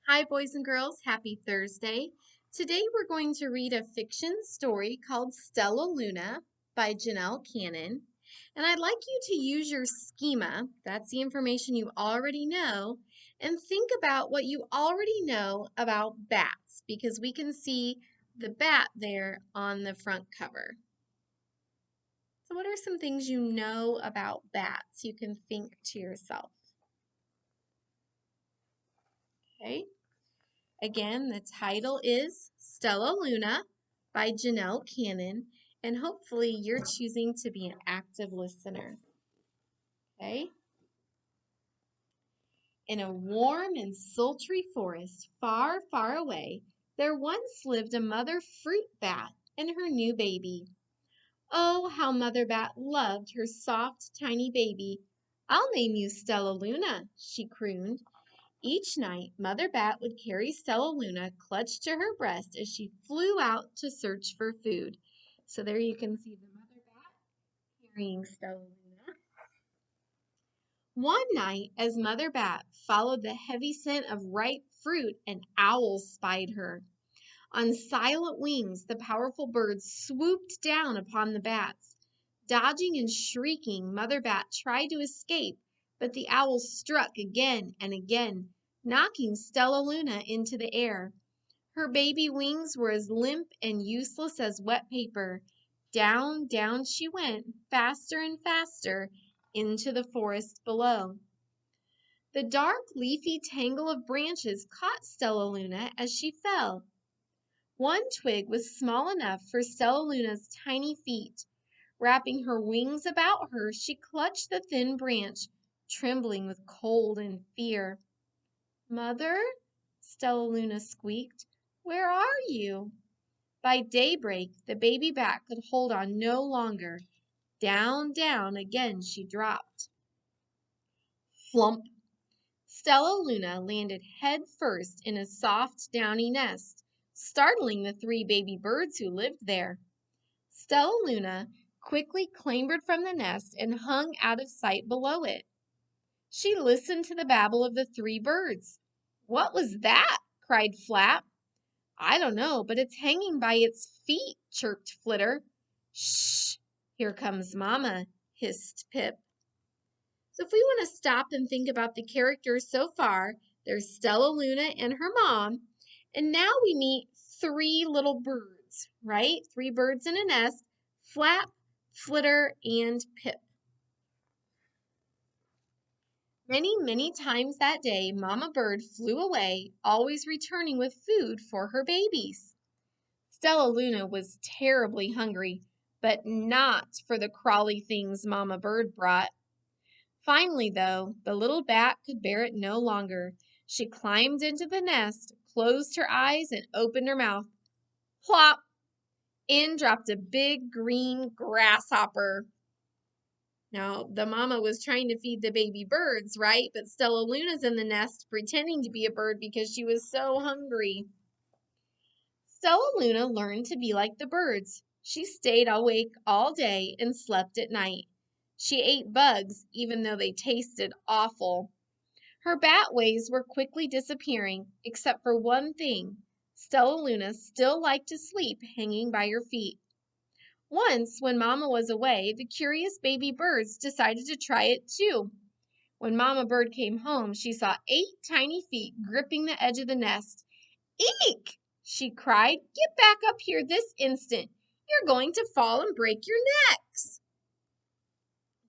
Hi, boys and girls. Happy Thursday. Today we're going to read a fiction story called Stellaluna by Janelle Cannon. And I'd like you to use your schema, that's the information you already know, and think about what you already know about bats because we can see the bat there on the front cover. So, what are some things you know about bats you can think to yourself? Okay. Again, the title is Stellaluna by Janelle Cannon, and hopefully you're choosing to be an active listener. Okay? In a warm and sultry forest far, far away, there once lived a mother fruit bat and her new baby. Oh, how Mother Bat loved her soft, tiny baby. "I'll name you Stellaluna," she crooned. Each night, Mother Bat would carry Stellaluna clutched to her breast as she flew out to search for food. So there you can see the Mother Bat carrying Stellaluna. One night, as Mother Bat followed the heavy scent of ripe fruit, an owl spied her. On silent wings, the powerful bird swooped down upon the bats. Dodging and shrieking, Mother Bat tried to escape, but the owl struck again and again, knocking Stellaluna into the air. Her baby wings were as limp and useless as wet paper. Down, down she went, faster and faster, into the forest below. The dark, leafy tangle of branches caught Stellaluna as she fell. One twig was small enough for Stellaluna's tiny feet. Wrapping her wings about her, she clutched the thin branch, trembling with cold and fear. "Mother," Stellaluna squeaked, "where are you?" By daybreak, the baby bat could hold on no longer. Down, down again she dropped. Flump! Stellaluna landed head first in a soft, downy nest, startling the three baby birds who lived there. Stellaluna quickly clambered from the nest and hung out of sight below it. She listened to the babble of the three birds. "What was that?" cried Flap. "I don't know, but it's hanging by its feet," chirped Flitter. "Shh! Here comes Mama," hissed Pip. So if we want to stop and think about the characters so far, there's Stellaluna and her mom, and now we meet three little birds, right? Three birds in a nest, Flap, Flitter, and Pip. Many, many times that day, Mama Bird flew away, always returning with food for her babies. Stellaluna was terribly hungry, but not for the crawly things Mama Bird brought. Finally, though, the little bat could bear it no longer. She climbed into the nest, closed her eyes, and opened her mouth. Plop! In dropped a big green grasshopper. Now, the mama was trying to feed the baby birds, right? But Stellaluna's in the nest pretending to be a bird because she was so hungry. Stellaluna learned to be like the birds. She stayed awake all day and slept at night. She ate bugs, even though they tasted awful. Her bat ways were quickly disappearing, except for one thing. Stellaluna still liked to sleep hanging by her feet. Once, when Mama was away, the curious baby birds decided to try it too. When Mama Bird came home, she saw 8 tiny feet gripping the edge of the nest. "Eek!" she cried. "Get back up here this instant. You're going to fall and break your necks."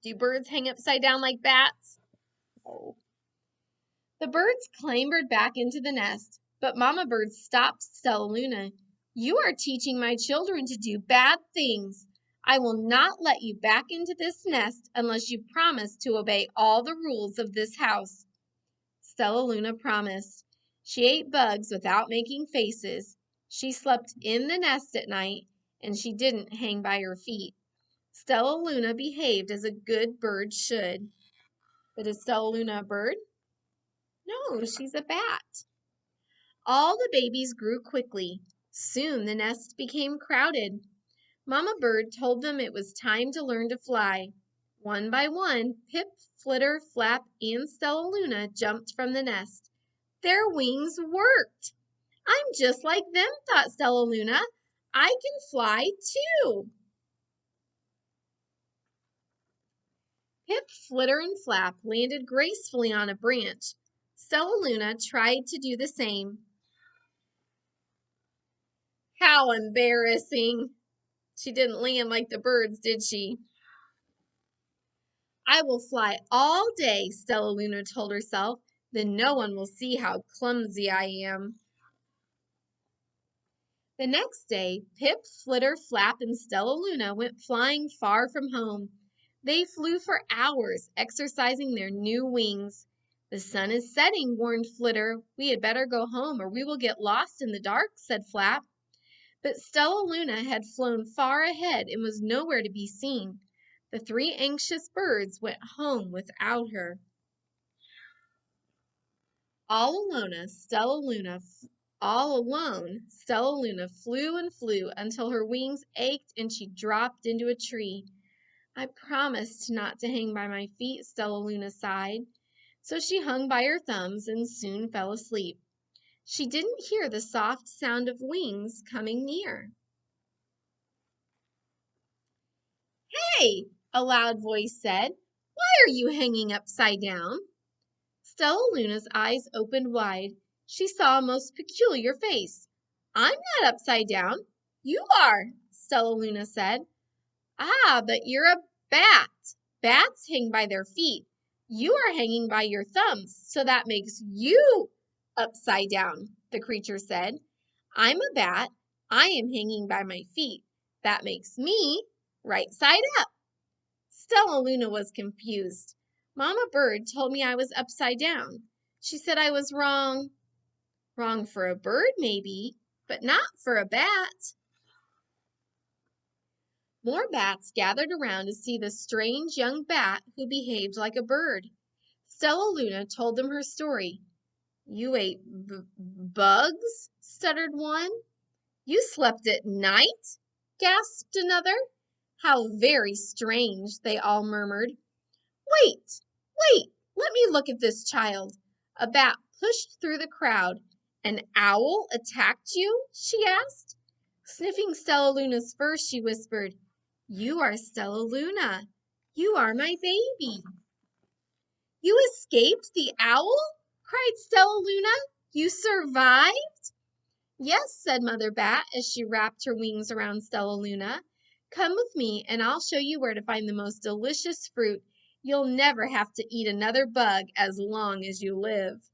Do birds hang upside down like bats? Oh. The birds clambered back into the nest, but Mama Bird stopped Stellaluna. "You are teaching my children to do bad things. I will not let you back into this nest unless you promise to obey all the rules of this house." Stellaluna promised. She ate bugs without making faces. She slept in the nest at night, and she didn't hang by her feet. Stellaluna behaved as a good bird should. But is Stellaluna a bird? No, she's a bat. All the babies grew quickly. Soon the nest became crowded. Mama Bird told them it was time to learn to fly. One by one, Pip, Flitter, Flap, and Stellaluna jumped from the nest. Their wings worked. I'm just like them, thought Stellaluna. I can fly too. Pip, Flitter, and Flap landed gracefully on a branch. Stellaluna tried to do the same. How embarrassing! She didn't land like the birds, did she? I will fly all day, Stellaluna told herself. Then no one will see how clumsy I am. The next day, Pip, Flitter, Flap, and Stellaluna went flying far from home. They flew for hours, exercising their new wings. The sun is setting, warned Flitter. We had better go home or we will get lost in the dark, said Flap. But Stellaluna had flown far ahead and was nowhere to be seen. The three anxious birds went home without her. All alone, Stellaluna flew and flew until her wings ached and she dropped into a tree. I promised not to hang by my feet, Stellaluna sighed. So she hung by her thumbs and soon fell asleep. She didn't hear the soft sound of wings coming near. Hey, a loud voice said, why are you hanging upside down? Stellaluna's eyes opened wide. She saw a most peculiar face. I'm not upside down. You are, Stellaluna said. Ah, but you're a bat. Bats hang by their feet. You are hanging by your thumbs, so that makes you upside down, the creature said. I'm a bat. I am hanging by my feet. That makes me right side up. Stellaluna was confused. Mama Bird told me I was upside down. She said I was wrong. Wrong for a bird, maybe, but not for a bat. More bats gathered around to see the strange young bat who behaved like a bird. Stellaluna told them her story. You ate bugs? Stuttered one. You slept at night? Gasped another. How very strange, they all murmured. Wait, let me look at this child. A bat pushed through the crowd. An owl attacked you? She asked. Sniffing Stellaluna's fur, she whispered, You are Stellaluna. You are my baby. You escaped the owl? Cried Stellaluna. You survived? Yes, said Mother Bat as she wrapped her wings around Stellaluna. Come with me and I'll show you where to find the most delicious fruit. You'll never have to eat another bug as long as you live.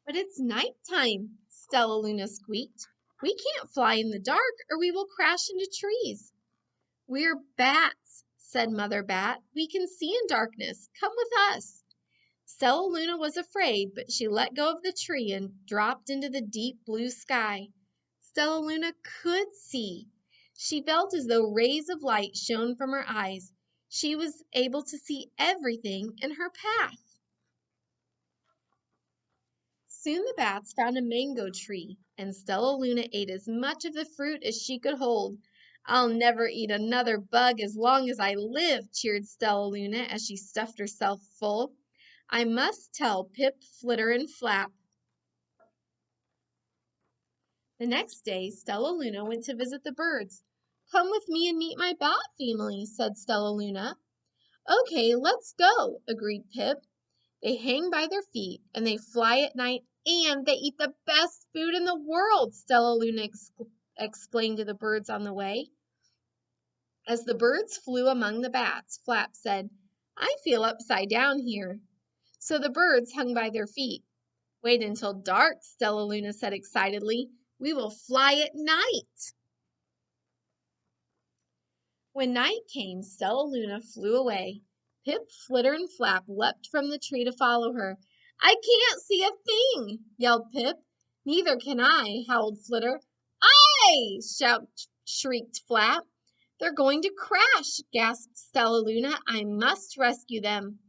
But it's nighttime, Stellaluna squeaked. We can't fly in the dark or we will crash into trees. We're bats, said Mother Bat. We can see in darkness. Come with us. Stellaluna was afraid, but she let go of the tree and dropped into the deep blue sky. Stellaluna could see. She felt as though rays of light shone from her eyes. She was able to see everything in her path. Soon the bats found a mango tree, and Stellaluna ate as much of the fruit as she could hold. I'll never eat another bug as long as I live, cheered Stellaluna as she stuffed herself full. I must tell Pip, Flitter, and Flap. The next day, Stellaluna went to visit the birds. Come with me and meet my bat family, said Stellaluna. Okay, let's go, agreed Pip. They hang by their feet, and they fly at night, and they eat the best food in the world, Stellaluna explained to the birds on the way. As the birds flew among the bats, Flap said, I feel upside down here. So the birds hung by their feet. Wait until dark, Stellaluna said excitedly. We will fly at night. When night came, Stellaluna flew away. Pip, Flitter, and Flap leapt from the tree to follow her. I can't see a thing, yelled Pip. Neither can I, howled Flitter. Aye! Shrieked Flap. They're going to crash, gasped Stellaluna. I must rescue them.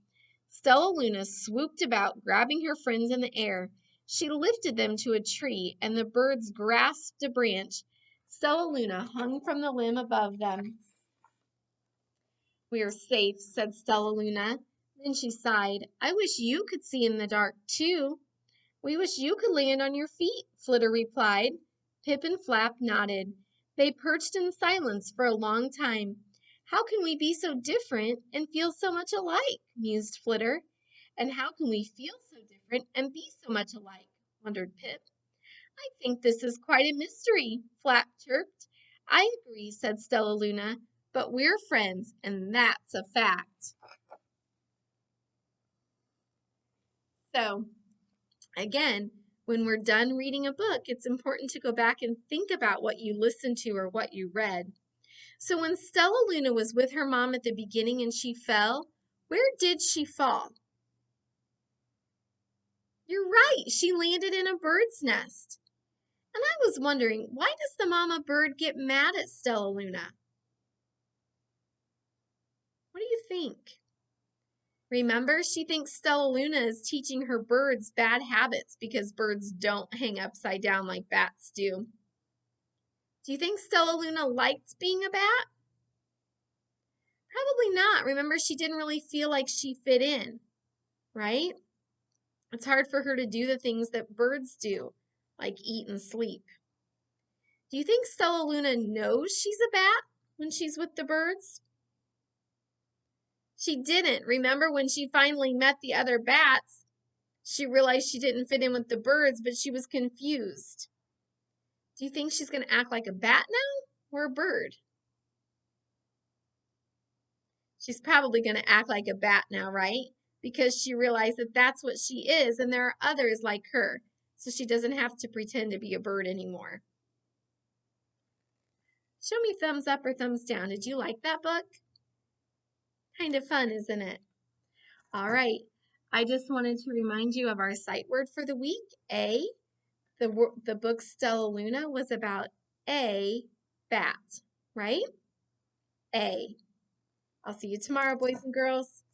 Stellaluna swooped about, grabbing her friends in the air. She lifted them to a tree, and the birds grasped a branch. Stellaluna hung from the limb above them. "We are safe," said Stellaluna. Then she sighed. "I wish you could see in the dark, too." "We wish you could land on your feet," Flitter replied. Pip and Flap nodded. They perched in silence for a long time. "How can we be so different and feel so much alike?" mused Flitter. "And how can we feel so different and be so much alike?" wondered Pip. "I think this is quite a mystery," Flap chirped. "I agree," said Stellaluna. "But we're friends, and that's a fact." So, again, when we're done reading a book, it's important to go back and think about what you listened to or what you read. So when Stellaluna was with her mom at the beginning and she fell, where did she fall? You're right, she landed in a bird's nest. And I was wondering, why does the mama bird get mad at Stellaluna? What do you think? Remember, she thinks Stellaluna is teaching her birds bad habits because birds don't hang upside down like bats do. Do you think Stellaluna liked being a bat? Probably not. Remember, she didn't really feel like she fit in, right? It's hard for her to do the things that birds do, like eat and sleep. Do you think Stellaluna knows she's a bat when she's with the birds? She didn't. Remember when she finally met the other bats, she realized she didn't fit in with the birds, but she was confused. Do you think she's going to act like a bat now or a bird? She's probably going to act like a bat now, right? Because she realized that that's what she is and there are others like her. So she doesn't have to pretend to be a bird anymore. Show me thumbs up or thumbs down. Did you like that book? Kind of fun, isn't it? All right. I just wanted to remind you of our sight word for the week, A. The book Stellaluna was about a bat, right? A. I'll see you tomorrow, boys and girls.